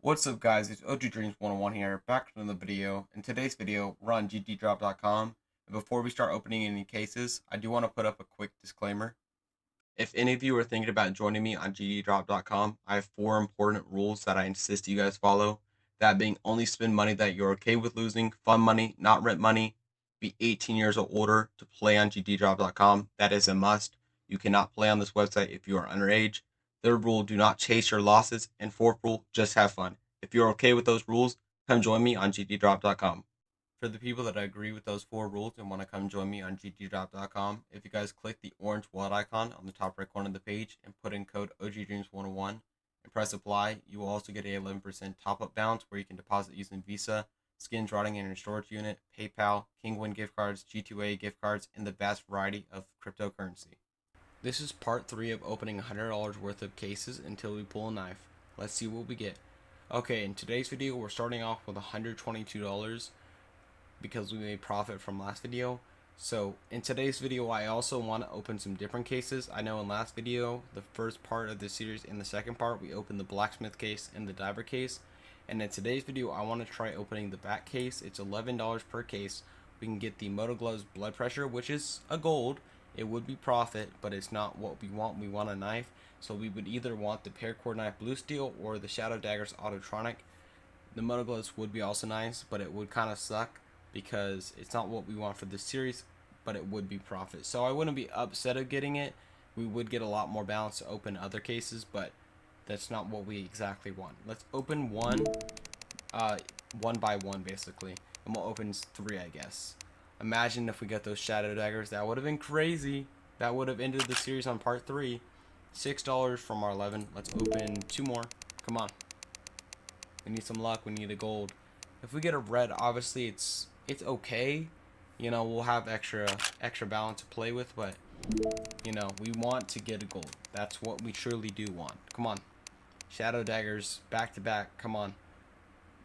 What's up guys, it's OG Dreams 101 here, back with another video. In today's video, we're on GGDrop.com, and before we start opening any cases, I do want to put up a quick disclaimer. If any of you are thinking about joining me on GGDrop.com, I have 4 important rules that I insist you guys follow. That being, only spend money that you're okay with losing, fun money, not rent money, be 18 years or older to play on GGDrop.com. That is a must. You cannot play on this website if you are underage. Third rule, do not chase your losses. And fourth rule, just have fun. If you're okay with those rules, come join me on GGDrop.com. For the people that agree with those 4 rules and want to come join me on GGDrop.com, if you guys click the orange wallet icon on the top right corner of the page and put in code OGDreams101 and press apply, you will also get a 11% top-up balance where you can deposit using Visa, skins rotting in your storage unit, PayPal, Kingwin gift cards, G2A gift cards, and the vast variety of cryptocurrency. This is part 3 of opening $100 worth of cases until we pull a knife. Let's see what we get. Okay, in today's video, we're starting off with $122 because we made profit from last video. So in today's video, I also want to open some different cases. I know in last video, the first part of this series, in the second part, we opened the blacksmith case and the diver case. And in today's video, I want to try opening the bat case. It's $11 per case. We can get the Moto Gloves blood pressure, which is a gold. It would be profit, but it's not what we want. We want a knife. So we would either want the paracord knife blue steel or the Shadow Daggers autotronic. The Moto Gloves would be also nice, but it would kind of suck because it's not what we want for this series, but it would be profit. So I wouldn't be upset of getting it. We would get a lot more balance to open other cases, but that's not what we exactly want. Let's open one by one basically, and we'll open 3, I guess. Imagine if we get those Shadow Daggers. That would have been crazy. That would have ended the series on part 3. $6 from our 11. Let's open 2 more. Come on. We need some luck. We need a gold. If we get a red, obviously it's okay. You know, we'll have extra balance to play with, but you know, we want to get a gold. That's what we truly do want. Come on. Shadow Daggers back to back. Come on.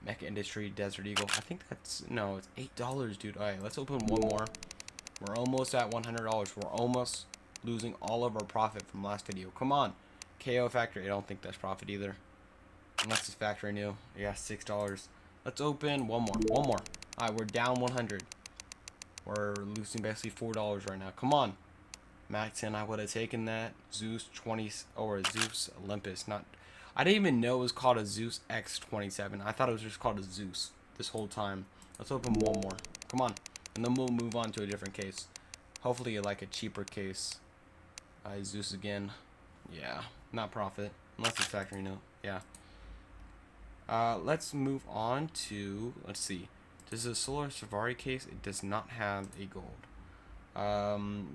Mecha Industry, Desert Eagle. I think that's, no, it's $8, dude. Alright, let's open one more. We're almost at $100. We're almost losing all of our profit from last video. Come on. KO Factory. I don't think that's profit either. Unless it's factory new. Yeah, $6. Let's open one more. One more. Alright, we're down 100. We're losing basically $4 right now. Come on. Max 10, I would have taken that. Zeus 20, or Zeus Olympus. Not, I didn't even know it was called a Zeus X27. I thought it was just called a Zeus this whole time. Let's open one more. Come on. And then we'll move on to a different case. Hopefully like a cheaper case. Zeus again. Yeah, not profit. Unless it's factory new. Yeah. Let's move on to, let's see. This is a Solar Safari case. It does not have a gold.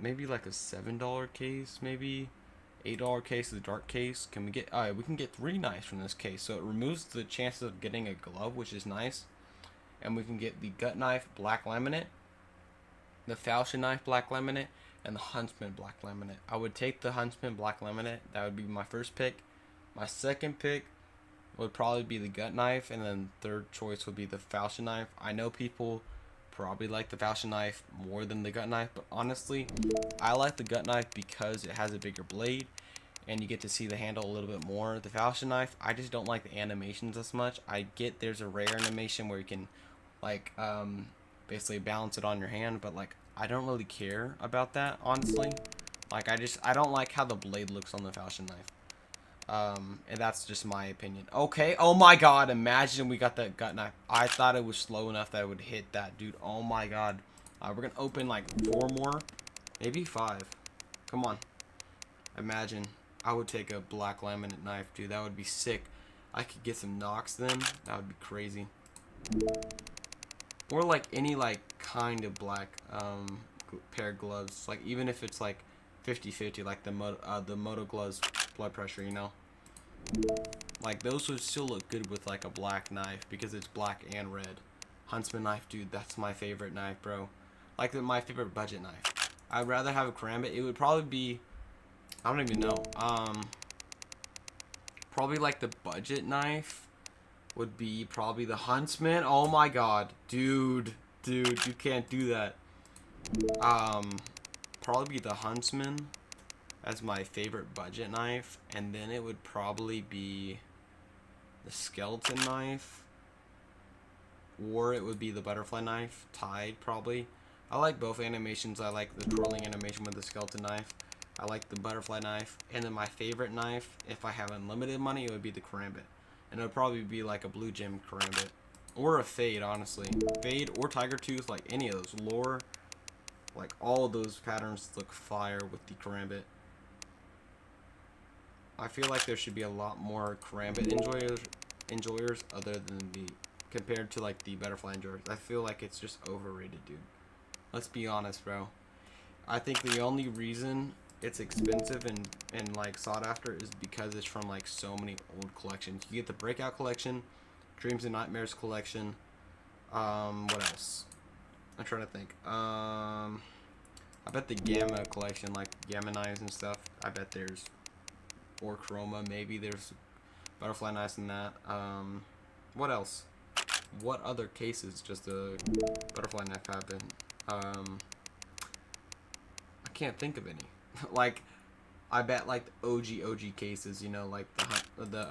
Maybe like a $7 case, maybe $8 case, the dark case. Can we get? We can get 3 knives from this case, so it removes the chances of getting a glove, which is nice. And we can get the gut knife black laminate, the falchion knife black laminate, and the huntsman black laminate. I would take the huntsman black laminate. That would be my first pick. My second pick would probably be the gut knife, and then third choice would be the falchion knife. I know people probably like the falchion knife more than the gut knife, but honestly, I like the gut knife because it has a bigger blade and you get to see the handle a little bit more. The falchion knife, I just don't like the animations as much. I get there's a rare animation where you can like basically balance it on your hand, but like I don't really care about that, honestly. Like I don't like how the blade looks on the falchion knife. And that's just my opinion. Okay, oh my god, imagine we got that gut knife. I thought it was slow enough that it would hit that, dude. Oh my god. We're gonna open like 4 more, maybe 5. Come on. Imagine. I would take a black laminate knife, dude. That would be sick. I could get some knocks then. That would be crazy. Or like any like kind of black pair of gloves. Like even if it's like 50-50, like the Moto Gloves blood pressure, you know. Like those would still look good with like a black knife because it's black and red. Huntsman knife, dude, that's my favorite knife, bro. Like my favorite budget knife. I'd rather have a karambit. It would probably be, I don't even know. Probably like the budget knife would be probably the Huntsman. Oh my god, dude, you can't do that. Probably be the Huntsman as my favorite budget knife, and then it would probably be the skeleton knife, or it would be the butterfly knife, tied probably. I like both animations. I like the twirling animation with the skeleton knife. I like the butterfly knife. And then my favorite knife, if I have unlimited money, it would be the karambit. And it would probably be like a blue gem karambit. Or a fade, honestly. Fade or tiger tooth, like any of those. Lore, like all of those patterns look fire with the karambit. I feel like there should be a lot more karambit enjoyers other than the, compared to like the butterfly enjoyers. I feel like it's just overrated, dude. Let's be honest, bro. I think the only reason it's expensive and like sought after is because it's from like so many old collections. You get the Breakout collection, Dreams and Nightmares collection. What else? I'm trying to think. I bet the Gamma collection, like Gamma knives and stuff. I bet there's, or Chroma, maybe there's butterfly knives in that. What else? What other cases just a butterfly knife have been? I can't think of any. Like, I bet like the OG cases, you know, like the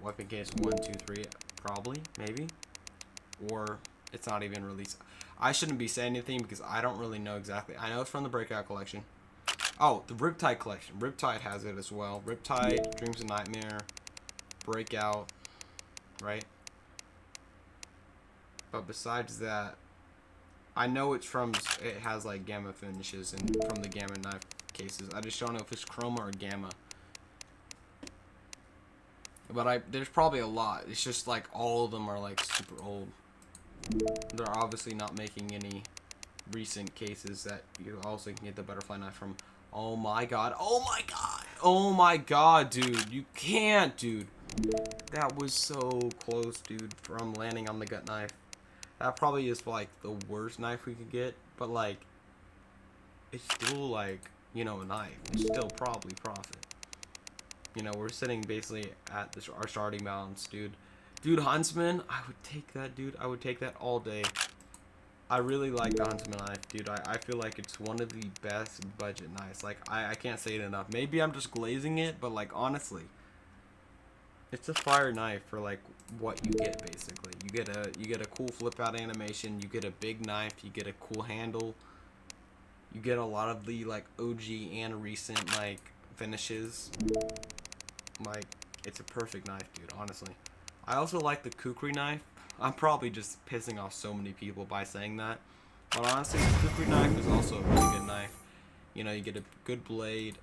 weapon case 1, 2, 3, probably, maybe, or it's not even released. I shouldn't be saying anything because I don't really know exactly. I know it's from the Breakout collection. Oh, the Riptide collection. Riptide has it as well. Riptide, Dreams of Nightmare, Breakout, right? But besides that, I know it's from, it has like Gamma finishes and from the Gamma knife cases. I just don't know if it's Chroma or Gamma. But there's probably a lot. It's just like all of them are like super old. They're obviously not making any recent cases that you also can get the butterfly knife from. Oh my god. Oh my god. Oh my god, dude. You can't, dude. That was so close, dude, from landing on the gut knife. That probably is like the worst knife we could get, but like, it's still like, you know, a knife. It's still probably profit. You know, we're sitting basically at this, our starting balance, dude. Dude, Huntsman, I would take that, dude. I would take that all day. I really like the Huntsman knife, dude. I feel like it's one of the best budget knives. Like, I can't say it enough. Maybe I'm just glazing it, but like, honestly, it's a fire knife for like what you get basically. You get a cool flip out animation, you get a big knife, you get a cool handle. You get a lot of the like OG and recent like finishes. Like, it's a perfect knife, dude, honestly. I also like the kukri knife. I'm probably just pissing off so many people by saying that. But honestly, the kukri knife is also a really good knife. You know, you get a good blade.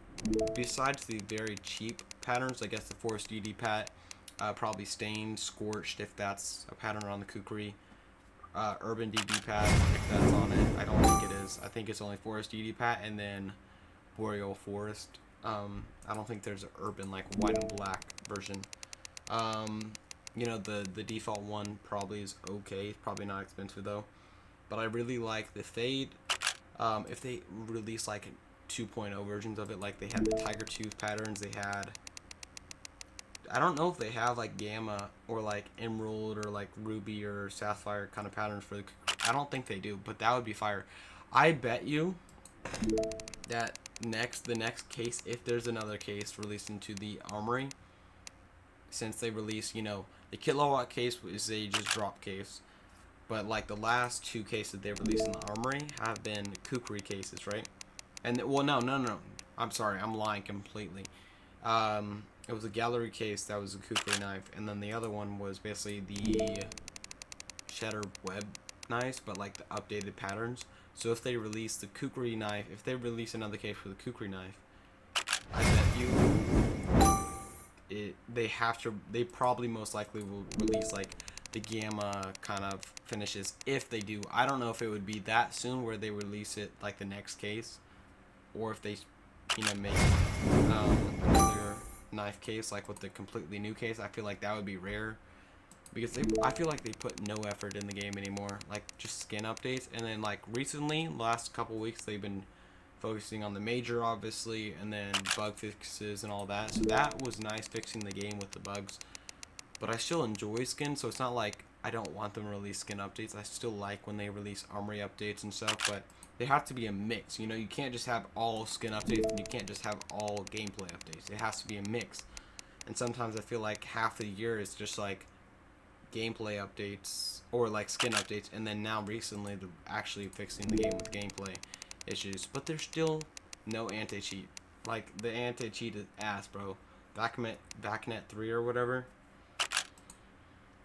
Besides the very cheap patterns, I guess the Forest DD pat, probably Stained, Scorched, if that's a pattern on the kukri. Urban DD pat, if that's on it. I don't think it is. I think it's only Forest DD pat and then Boreal Forest. I don't think there's an urban like white and black version. You know, the default one probably is okay. It's probably not expensive though. But I really like the Fade. If they release like 2.0 versions of it, like they had the Tiger Tooth patterns, they had, I don't know if they have like Gamma or like Emerald or like Ruby or Sapphire kind of patterns for the, I don't think they do, but that would be fire. I bet you that the next case, if there's another case released into the Armory, since they release, you know, the Kilowatt case is a GGDrop case, but like the last two cases they released in the Armory have been kukri cases, right? And well, no. I'm sorry, I'm lying completely. It was a gallery case that was a kukri knife, and then the other one was basically the Shatter Web knives, but like the updated patterns. So if they release the kukri knife, if they release another case for the kukri knife, I bet you they probably most likely will release like the Gamma kind of finishes if they do. I don't know if it would be that soon where they release it like the next case, or if they, you know, make another knife case like with the completely new case. I feel like that would be rare because I feel like they put no effort in the game anymore, like just skin updates. And then like recently, last couple weeks, they've been focusing on the major obviously, and then bug fixes and all that. So that was nice, fixing the game with the bugs. But I still enjoy skin, so it's not like I don't want them to release skin updates. I still like when they release Armory updates and stuff, but they have to be a mix. You know, you can't just have all skin updates and you can't just have all gameplay updates. It has to be a mix. And sometimes I feel like half the year is just like gameplay updates or like skin updates, and then now recently they're actually fixing the game with gameplay issues. But there's still no anti-cheat. Like the anti-cheat is ass, bro. Backnet 3 or whatever.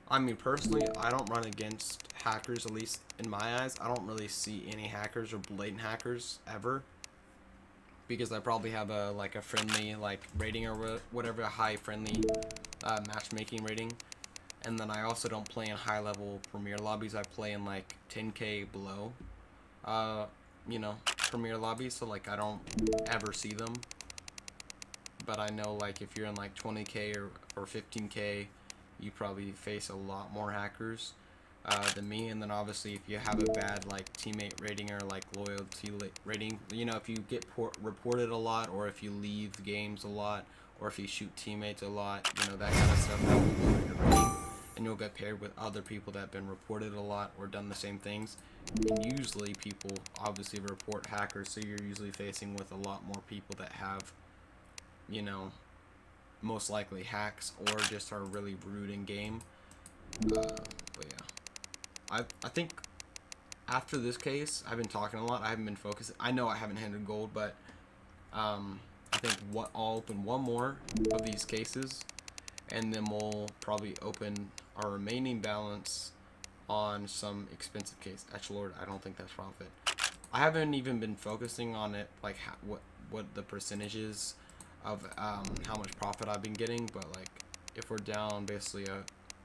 I mean, personally, I don't run against hackers, at least in my eyes. I don't really see any hackers or blatant hackers ever, because I probably have a friendly rating or whatever, a high friendly matchmaking rating. And then I also don't play in high level premier lobbies. I play in like 10k below, premier lobbies. So like I don't ever see them. But I know like if you're in like 20k or 15k, you probably face a lot more hackers than me. And then obviously if you have a bad like teammate rating or like loyalty rating, if you get reported a lot, or if you leave games a lot, or if you shoot teammates a lot, that kind of stuff, that will lower your rating, and you'll get paired with other people that have been reported a lot or done the same things. And usually people obviously report hackers, so you're usually facing with a lot more people that have, most likely hacks or just are really rude in game. But yeah, I think after this case, I've been talking a lot. I haven't been focused. I know I haven't handed gold, but I think I'll open one more of these cases, and then we'll probably open our remaining balance on some expensive case. Actually, Lord, I don't think that's profit. I haven't even been focusing on it, like what the percentage is of how much profit I've been getting. But like, if we're down basically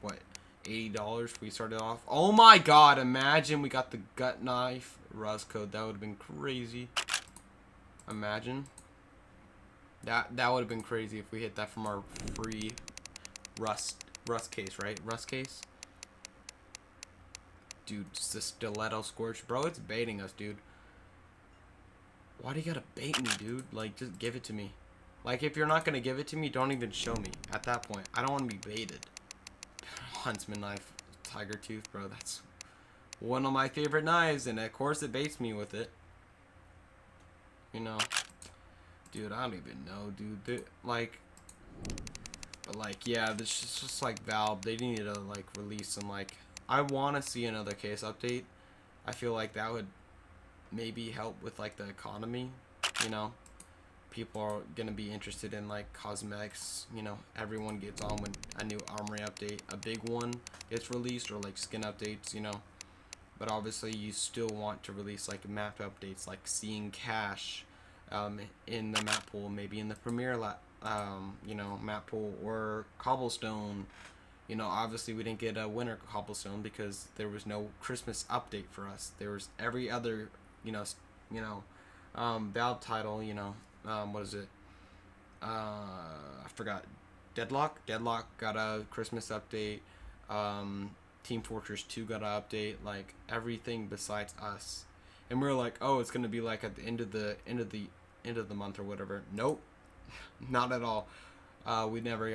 what, $80 we started off. Oh my god, imagine we got the gut knife rust code. That would have been crazy. Imagine that would have been crazy if we hit that from our free rust case, right? Rust case. Dude, it's the stiletto scorch, bro. It's baiting us, dude. Why do you gotta bait me, dude? Like, just give it to me. Like, if you're not gonna give it to me, don't even show me. At that point, I don't want to be baited. Huntsman knife, tiger tooth, bro. That's one of my favorite knives, and of course it baits me with it. Dude, I don't even know, dude. Yeah, this is just like Valve. They need to like release some I want to see another case update. I feel like that would maybe help with like the economy. People are gonna be interested in like cosmetics. Everyone gets on when a new armory update, a big one, gets released, or like skin updates. But obviously you still want to release like map updates, like seeing cash in the map pool, maybe in the premier map pool, or cobblestone. Obviously we didn't get a winter cobblestone because there was no Christmas update for us. There was every other Valve title. What is it? I forgot. Deadlock got a Christmas update. Team Fortress 2 got an update. Like everything besides us, and we were like, oh, it's gonna be like at the end of the month or whatever. Nope, not at all. We never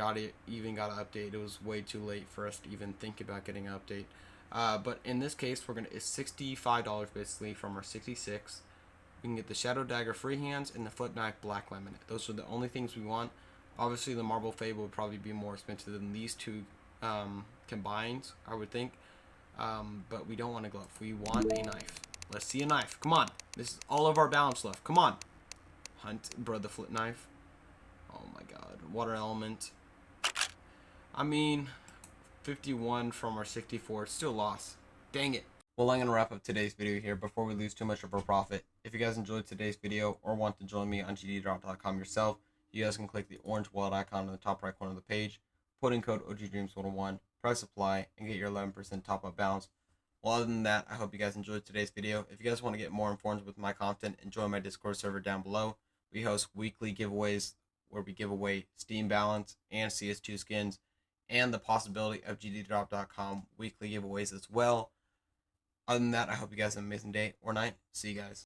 even got an update. It was way too late for us to even think about getting an update. But in this case, it's $65 basically from our 66. We can get the Shadow Dagger freehands and the Flip Knife Black Laminate. Those are the only things we want. Obviously, the Marble Fable would probably be more expensive than these two combined, I would think. But we don't want a glove. We want a knife. Let's see a knife. Come on. This is all of our balance left. Come on. Hunt, bro, the Flip Knife. Oh my god. Water Element. I mean, 51 from our 64. Still lost. Dang it. Well, I'm going to wrap up today's video here before we lose too much of our profit. If you guys enjoyed today's video or want to join me on GGDrop.com yourself, you guys can click the orange wallet icon in the top right corner of the page, put in code OGDreams101, press apply, and get your 11% top-up balance. Well, other than that, I hope you guys enjoyed today's video. If you guys want to get more informed with my content, join my Discord server down below. We host weekly giveaways where we give away Steam Balance and CS2 skins, and the possibility of GGDrop.com weekly giveaways as well. Other than that, I hope you guys have an amazing day or night. See you guys.